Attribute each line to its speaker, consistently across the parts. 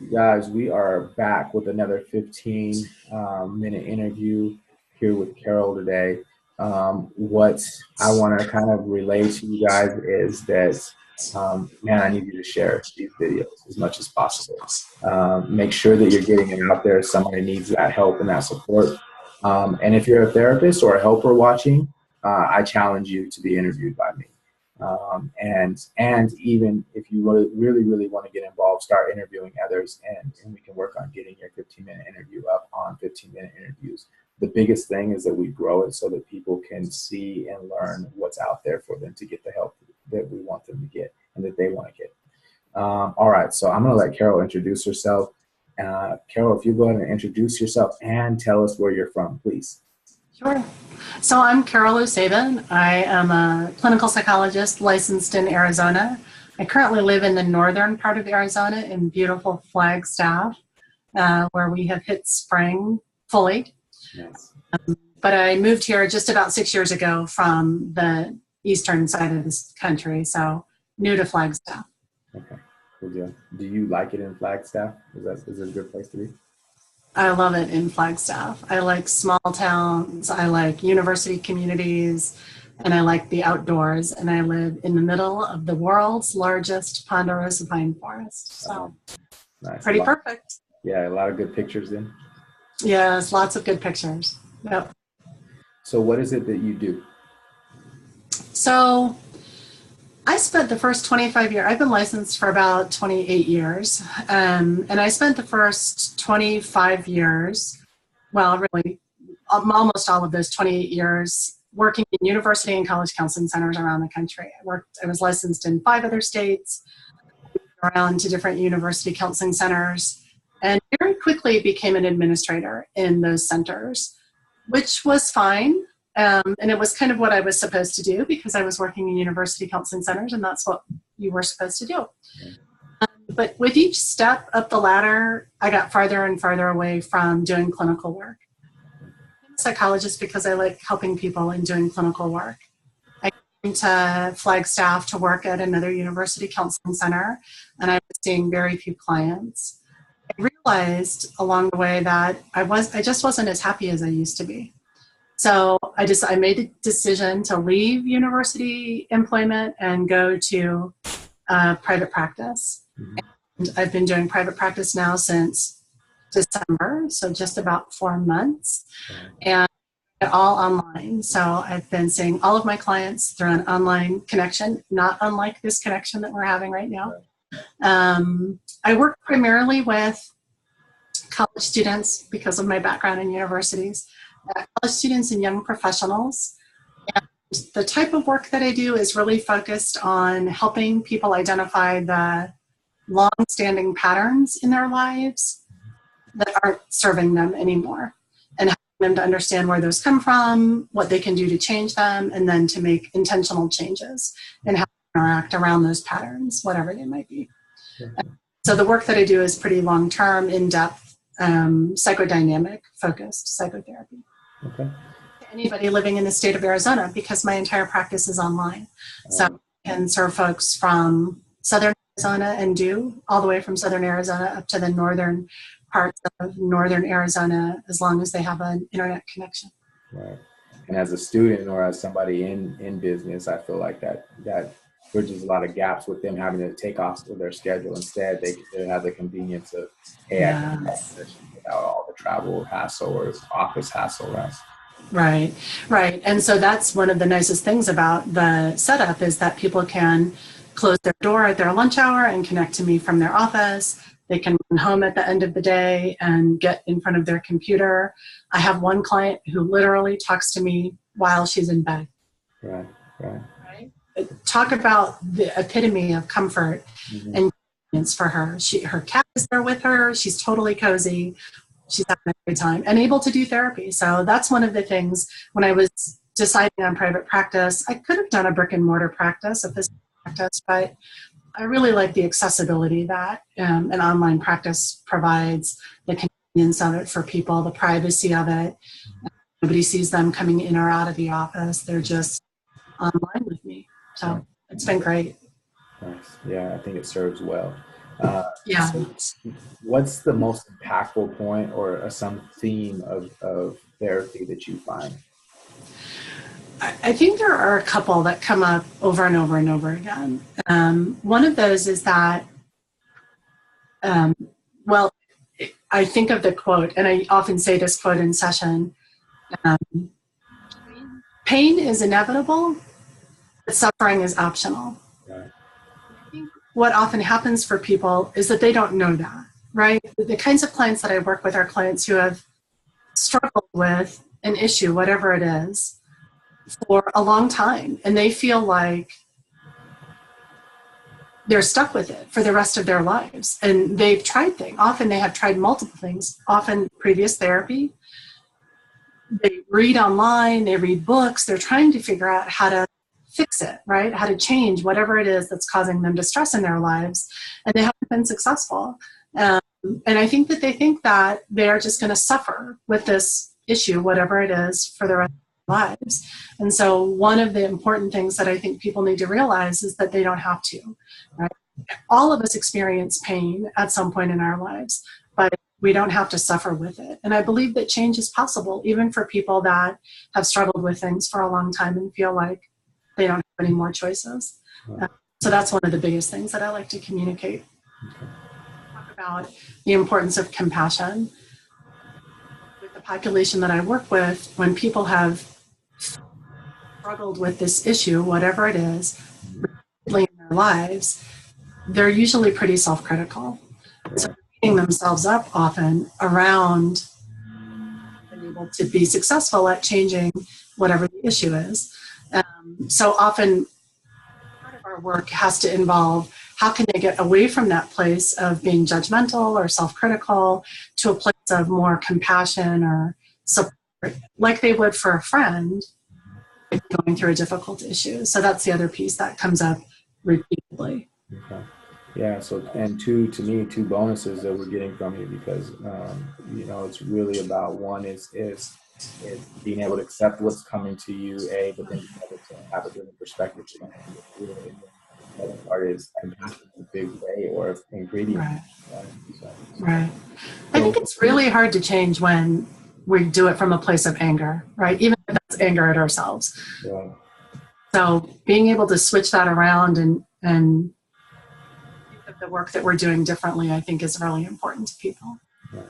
Speaker 1: Guys, we are back with another 15-minute interview here with Carol today. What I want to kind of relay to you guys is that, man, I need you to share these videos as much as possible. Make sure that you're getting it out there. Somebody needs that help and that support. And if you're a therapist or a helper watching, I challenge you to be interviewed by me. And even if you really want to get involved, start interviewing others, and we can work on getting your 15-minute interview up on 15-minute interviews. The biggest thing is that we grow it so that people can see and learn what's out there for them to get the help that we want them to get and that they want to get. All right, so I'm going to let Carol introduce herself. Carol, if you go ahead and introduce yourself and tell us where you're from, please.
Speaker 2: Sure. So I'm Carol O'Sabin. I am a clinical psychologist licensed in Arizona. I currently live in the northern part of Arizona in beautiful Flagstaff, where we have hit spring fully.
Speaker 1: Yes.
Speaker 2: But I moved here just about 6 years ago from the eastern side of this country, so new to Flagstaff.
Speaker 1: Okay, good deal. Do you like it in Flagstaff? Is it a good place to be?
Speaker 2: I love it in Flagstaff. I like small towns, I like university communities, and I like the outdoors. And I live in the middle of the world's largest ponderosa pine forest. So
Speaker 1: Nice.
Speaker 2: pretty perfect.
Speaker 1: Yeah, a lot of good pictures then.
Speaker 2: Yes, lots of good pictures. Yep.
Speaker 1: So what is it that you do?
Speaker 2: So I spent the first 25 years, I've been licensed for about 28 years. And I spent the first 25 years, well, really almost all of those 28 years working in university and college counseling centers around the country. I was licensed in 5 other states, around to different university counseling centers, and very quickly became an administrator in those centers, which was fine. And it was kind of what I was supposed to do because I was working in university counseling centers, and that's what you were supposed to do. But with each step up the ladder, I got farther and farther away from doing clinical work. I'm a psychologist because I like helping people and doing clinical work. I came to Flagstaff to work at another university counseling center, and I was seeing very few clients. I realized along the way that I just wasn't as happy as I used to be. So I made a decision to leave university employment and go to private practice. And I've been doing private practice now since December, so just about 4 months, and all online. So I've been seeing all of my clients through an online connection, not unlike this connection that we're having right now. I work primarily with college students because of my background in universities. College students and young professionals. And the type of work that I do is really focused on helping people identify the long-standing patterns in their lives that aren't serving them anymore, and helping them to understand where those come from, what they can do to change them, and then to make intentional changes and how to interact around those patterns, whatever they might be. So the work that I do is pretty long-term, in-depth, psychodynamic focused psychotherapy.
Speaker 1: Okay.
Speaker 2: Anybody living in the state of Arizona, because my entire practice is online. So I can serve folks from southern Arizona and all the way from southern Arizona up to the northern parts of northern Arizona, as long as they have an internet connection.
Speaker 1: Right. And as a student or as somebody in business, I feel like that bridges a lot of gaps with them having to take off of their schedule. Instead, they have the convenience of, hey, I can do that position without all the travel hassle or office hassle.
Speaker 2: Right. And so that's one of the nicest things about the setup is that people can close their door at their lunch hour and connect to me from their office. They can run home at the end of the day and get in front of their computer. I have one client who literally talks to me while she's in bed.
Speaker 1: Right.
Speaker 2: Talk about the epitome of comfort and convenience for her. Her cat is there with her. She's totally cozy. She's having a great time and able to do therapy. So that's one of the things when I was deciding on private practice. I could have done a brick and mortar practice, a physical practice, but I really like the accessibility that an online practice provides, the convenience of it for people, the privacy of it. Nobody sees them coming in or out of the office. They're just online with me. So it's been great.
Speaker 1: Nice. Yeah, I think it serves well.
Speaker 2: Yeah.
Speaker 1: So what's the most impactful point or some theme of therapy that you find?
Speaker 2: I think there are a couple that come up over and over and over again. One of those is that, um, well, I think of the quote, and I often say this quote in session, um, pain is inevitable, but suffering is optional.
Speaker 1: Right.
Speaker 2: I think what often happens for people is that they don't know that, right? The kinds of clients that I work with are clients who have struggled with an issue, whatever it is, for a long time. And they feel like they're stuck with it for the rest of their lives. And they've tried things. Often they have tried multiple things, often previous therapy. They read online, they read books, they're trying to figure out how to fix it, right? How to change whatever it is that's causing them distress in their lives. And they haven't been successful. And I think that they think that they're just going to suffer with this issue, whatever it is, for the rest of their lives. And so one of the important things that I think people need to realize is that they don't have to, right? All of us experience pain at some point in our lives, but we don't have to suffer with it. And I believe that change is possible, even for people that have struggled with things for a long time and feel like they don't have any more choices. So that's one of the biggest things that I like to communicate. Talk about the importance of compassion. With the population that I work with, when people have struggled with this issue, whatever it is, repeatedly in their lives, they're usually pretty self-critical. So beating themselves up often around being able to be successful at changing whatever the issue is. So often part of our work has to involve how can they get away from that place of being judgmental or self-critical to a place of more compassion or support, like they would for a friend going through a difficult issue. So that's the other piece that comes up repeatedly.
Speaker 1: Okay. Yeah. So, and to me, two bonuses that we're getting from you because, it's really about one is being able to accept what's coming to you, but then being able to have a different perspective. The other part is compassion is a big way or ingredient.
Speaker 2: Right.
Speaker 1: So,
Speaker 2: Right. I think it's really hard to change when we do it from a place of anger, right? Even if that's anger at ourselves.
Speaker 1: yeah.
Speaker 2: So being able to switch that around and think of the work that we're doing differently, I think is really important to people.
Speaker 1: Yeah.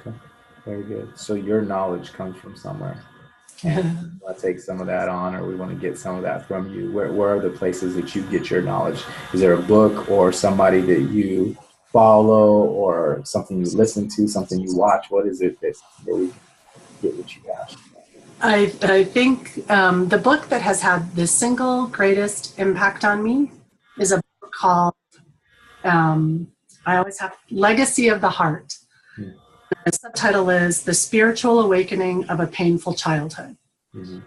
Speaker 1: Okay. Very good. So your knowledge comes from somewhere. And I take some of that on, or we want to get some of that from you. Where are the places that you get your knowledge? Is there a book or somebody that you follow, or something you listen to, something you watch? What is it that we can get what you have?
Speaker 2: I think the book that has had the single greatest impact on me is a book called I always have Legacy of the Heart. The subtitle is The Spiritual Awakening of a Painful Childhood.
Speaker 1: Mm-hmm.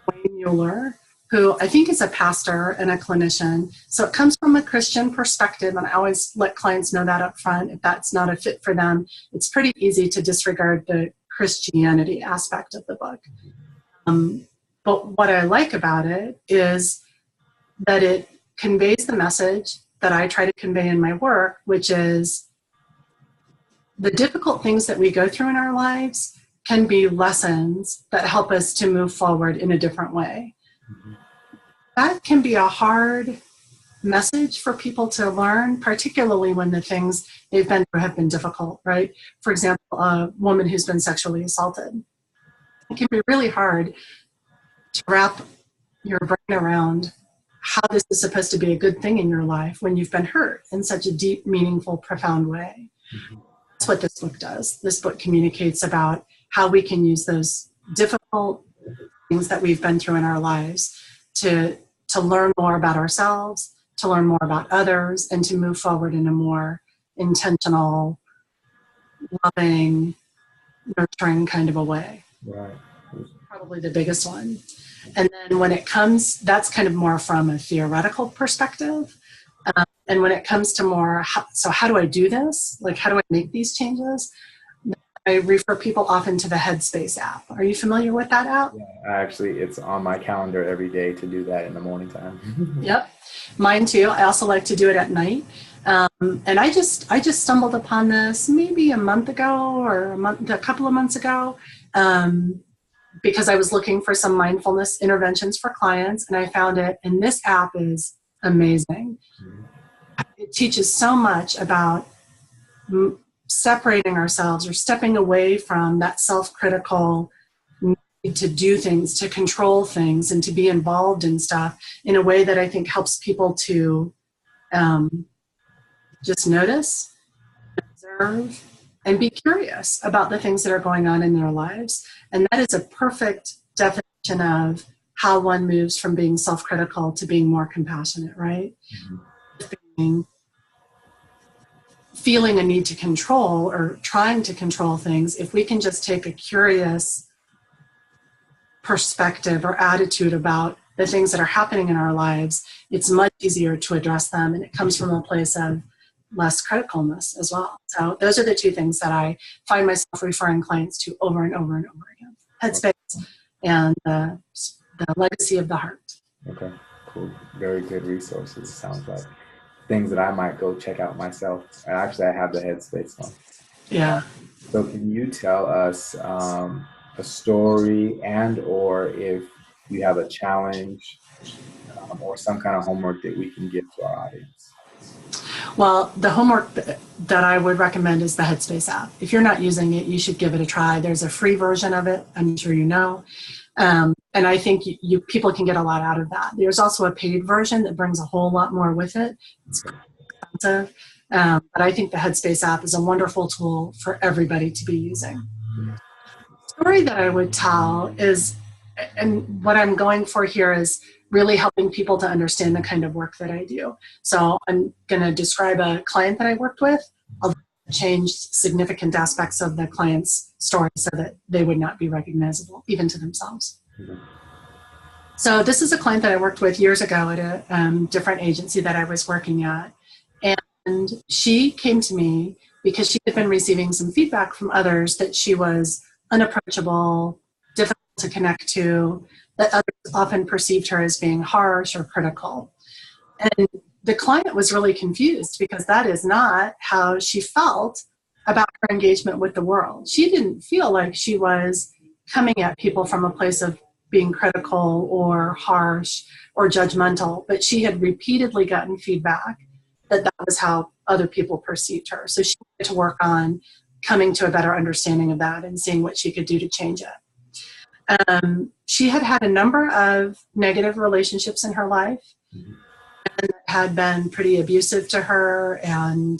Speaker 2: Wayne Mueller, who I think is a pastor and a clinician. So it comes from a Christian perspective, and I always let clients know that up front. If that's not a fit for them, it's pretty easy to disregard the Christianity aspect of the book. But what I like about it is that it conveys the message that I try to convey in my work, which is the difficult things that we go through in our lives can be lessons that help us to move forward in a different way. Mm-hmm. That can be a hard message for people to learn, particularly when the things they've been through have been difficult, right? For example, a woman who's been sexually assaulted. It can be really hard to wrap your brain around how this is supposed to be a good thing in your life when you've been hurt in such a deep, meaningful, profound way. Mm-hmm. That's what this book does. This book communicates about how we can use those difficult things that we've been through in our lives to learn more about ourselves, to learn more about others, and to move forward in a more intentional, loving, nurturing kind of a way.
Speaker 1: Right.
Speaker 2: Probably the biggest one. And then when it comes, that's kind of more from a theoretical perspective. And when it comes to more, so how do I do this? Like, how do I make these changes? I refer people often to the Headspace app. Are you familiar with that app?
Speaker 1: Yeah, actually, it's on my calendar every day to do that in the morning time.
Speaker 2: Yep. Mine too. I also like to do it at night. And I just stumbled upon this maybe a month ago or a couple of months ago, because I was looking for some mindfulness interventions for clients, and I found it. And this app is amazing. It teaches so much about separating ourselves or stepping away from that self-critical need to do things, to control things, and to be involved in stuff in a way that I think helps people to just notice, observe, and be curious about the things that are going on in their lives. And that is a perfect definition of how one moves from being self-critical to being more compassionate, right? Mm-hmm. Feeling a need to control or trying to control things, if we can just take a curious perspective or attitude about the things that are happening in our lives, it's much easier to address them, and it comes from a place of less criticalness as well. So those are the two things that I find myself referring clients to over and over and over again: Headspace and the legacy of the heart.
Speaker 1: Okay, cool. Very good resources, sounds like. Things that I might go check out myself. And actually, I have the Headspace one.
Speaker 2: Yeah.
Speaker 1: So can you tell us a story, and or if you have a challenge or some kind of homework that we can give to our audience?
Speaker 2: Well, the homework that I would recommend is the Headspace app. If you're not using it, you should give it a try. There's a free version of it, I'm sure you know. And I think people can get a lot out of that. There's also a paid version that brings a whole lot more with it. It's expensive, but I think the Headspace app is a wonderful tool for everybody to be using. The story that I would tell is, and what I'm going for here is really helping people to understand the kind of work that I do. So I'm going to describe a client that I worked with. I'll change significant aspects of the client's story so that they would not be recognizable, even to themselves. Mm-hmm. So this is a client that I worked with years ago at a different agency that I was working at. And she came to me because she had been receiving some feedback from others that she was unapproachable, difficult to connect to, that others often perceived her as being harsh or critical. And the client was really confused because that is not how she felt about her engagement with the world. She didn't feel like she was coming at people from a place of being critical or harsh or judgmental, but she had repeatedly gotten feedback that that was how other people perceived her. So she wanted to work on coming to a better understanding of that and seeing what she could do to change it. She had had a number of negative relationships in her life, and had been pretty abusive to her and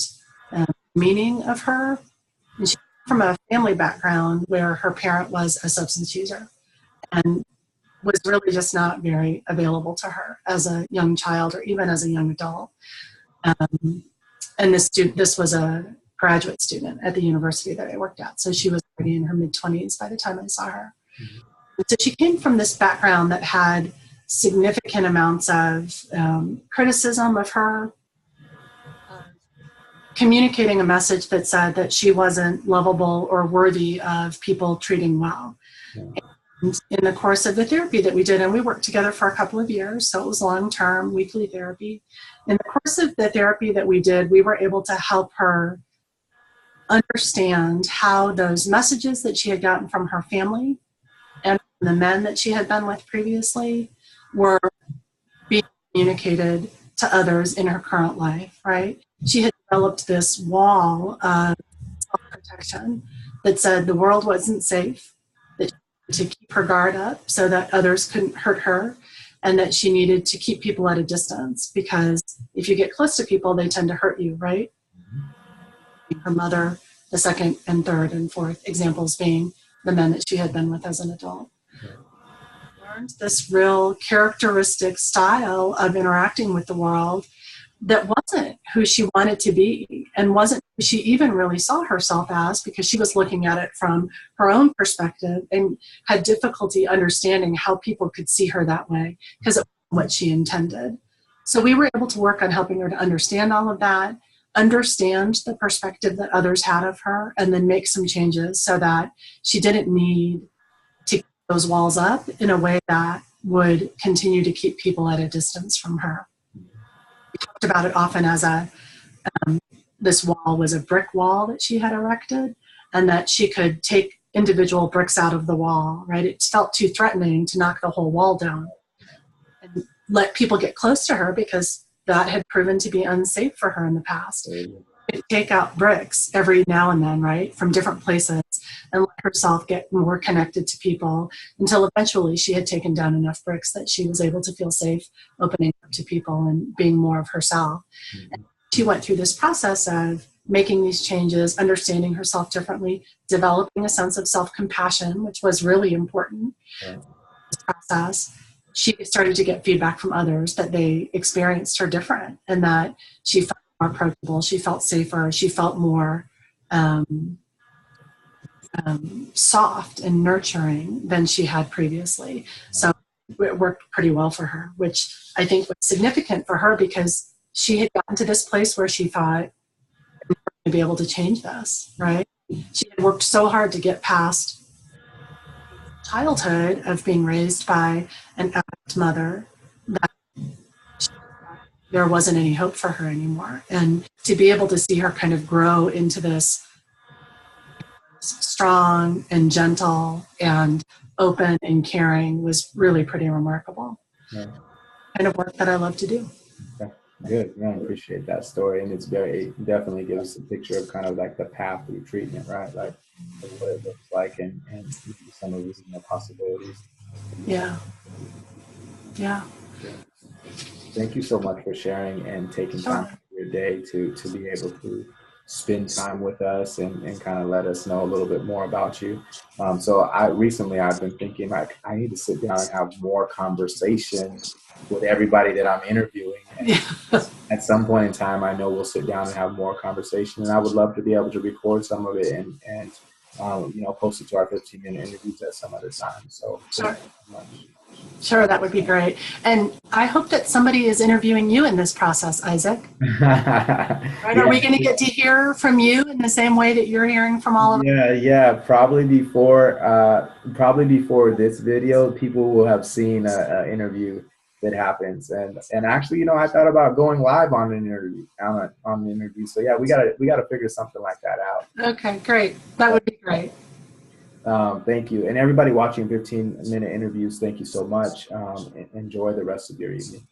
Speaker 2: meaning of her. And she came from a family background where her parent was a substance user and was really just not very available to her as a young child or even as a young adult. And this was a graduate student at the university that I worked at. So she was already in her mid-20s by the time I saw her. Mm-hmm. So she came from this background that had significant amounts of criticism of her, communicating a message that said that she wasn't lovable or worthy of people treating well. And in the course of the therapy that we did, and we worked together for a couple of years, so it was long-term, weekly therapy. In the course of the therapy that we did, we were able to help her understand how those messages that she had gotten from her family and the men that she had been with previously were being communicated to others in her current life, right? She had developed this wall of self-protection that said the world wasn't safe, that she needed to keep her guard up so that others couldn't hurt her, and that she needed to keep people at a distance because if you get close to people, they tend to hurt you, right? Mm-hmm. Her mother, the second and third and fourth examples being the men that she had been with as an adult. Learned this real characteristic style of interacting with the world that wasn't who she wanted to be and wasn't who she even really saw herself as, because she was looking at it from her own perspective and had difficulty understanding how people could see her that way because it wasn't what she intended. So we were able to work on helping her to understand all of that, understand the perspective that others had of her, and then make some changes so that she didn't need to keep those walls up in a way that would continue to keep people at a distance from her. We talked about it often as a This wall was a brick wall that she had erected, and that she could take individual bricks out of the wall, right? It felt too threatening to knock the whole wall down and let people get close to her because that had proven to be unsafe for her in the past. She'd take out bricks every now and then, right, from different places, and let herself get more connected to people until eventually she had taken down enough bricks that she was able to feel safe opening up to people and being more of herself. And she went through this process of making these changes, understanding herself differently, developing a sense of self-compassion, which was really important in this process. She started to get feedback from others that they experienced her different and that she felt more approachable, she felt safer, she felt more soft and nurturing than she had previously. So it worked pretty well for her, which I think was significant for her because she had gotten to this place where she thought to be able to change this, right? She had worked so hard to get past childhood of being raised by an addict mother that there wasn't any hope for her anymore. And to be able to see her kind of grow into this strong and gentle and open and caring was really pretty remarkable.
Speaker 1: Yeah.
Speaker 2: Kind of work that I love to do.
Speaker 1: Okay. Good. Yeah, I appreciate that story. And it definitely gives us a picture of kind of like the path through treatment, right? Like what it looks like and some of these possibilities.
Speaker 2: Yeah. Yeah.
Speaker 1: Thank you so much for sharing and taking time out of your day to be able to spend time with us and kind of let us know a little bit more about you. So I've been thinking like I need to sit down and have more conversations with everybody that I'm interviewing. And at some point in time, I know we'll sit down and have more conversation. And I would love to be able to record some of it and post it to our 15-minute interviews at some other time. So
Speaker 2: sure. Sure, that would be great. And I hope that somebody is interviewing you in this process, Isaac. Right? Are we going to get to hear from you in the same way that you're hearing from all of us?
Speaker 1: Yeah. Probably before this video, people will have seen an interview that happens. And actually, I thought about going live on an interview on the interview. So yeah, we gotta figure something like that out.
Speaker 2: Okay, great. That would be great.
Speaker 1: Thank you. And everybody watching 15-minute interviews, thank you so much. Enjoy the rest of your evening.